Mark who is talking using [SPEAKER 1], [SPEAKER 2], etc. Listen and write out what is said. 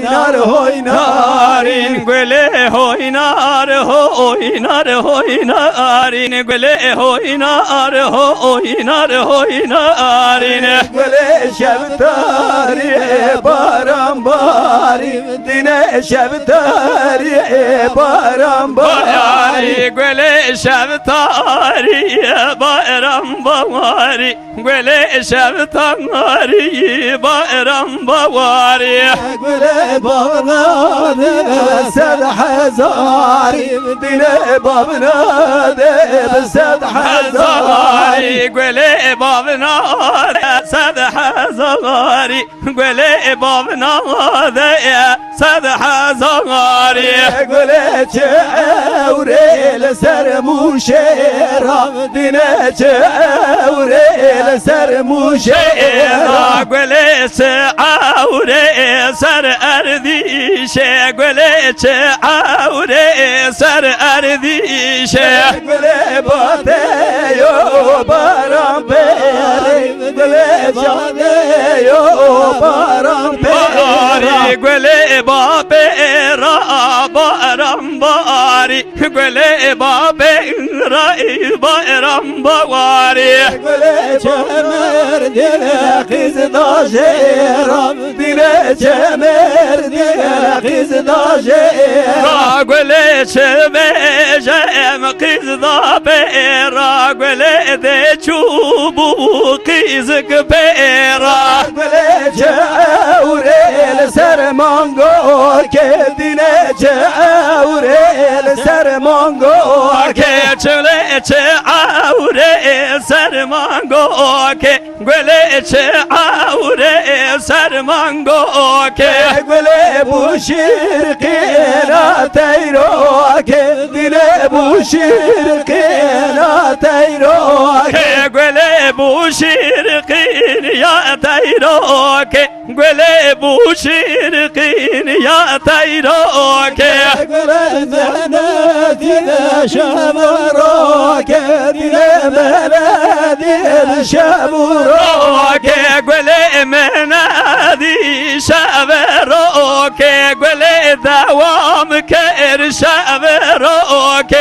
[SPEAKER 1] oynar oynarin
[SPEAKER 2] Güle oynar oynar oynarin Güle oynar oynar oynarin
[SPEAKER 1] Güle şeftari baram bari dine şeftari baram bari
[SPEAKER 2] Güle şeftari bayram bari Güle şeftari bayram bari
[SPEAKER 1] Güle babna de sed hazari dine babna de sed hazari
[SPEAKER 2] Güle babna sad hazari Güle babna sad hazari
[SPEAKER 1] Güle çevrel ser muşera dine çevrel ser muşera
[SPEAKER 2] Güle çevrel ser erdişe Güle çevrel ser erdişe
[SPEAKER 1] Güle bateyo baram peri Güle cadeyo baram peri
[SPEAKER 2] Güle babera baram bari Güle babera bayram bari
[SPEAKER 1] Güle çemer dile kız da jeram Dile çemer dile kız da jeram
[SPEAKER 2] Güle çemeceğim kız da bera Güle de çubuğu kızık bera
[SPEAKER 1] Güle çevrel sermango kendine çevrel sermango
[SPEAKER 2] Keçle çeavre sermango ke Güle çeavre sermango ke
[SPEAKER 1] Güle bu şirkina teyro kendine bu şirkina teyro
[SPEAKER 2] Güle bu şirkin ya tayro ke Güle bu şirkin ya tayro ke
[SPEAKER 1] Güle menedine şamuro kendine menedine şamuro
[SPEAKER 2] ke Güle menadi şavero ke Güle devam ke şavero ke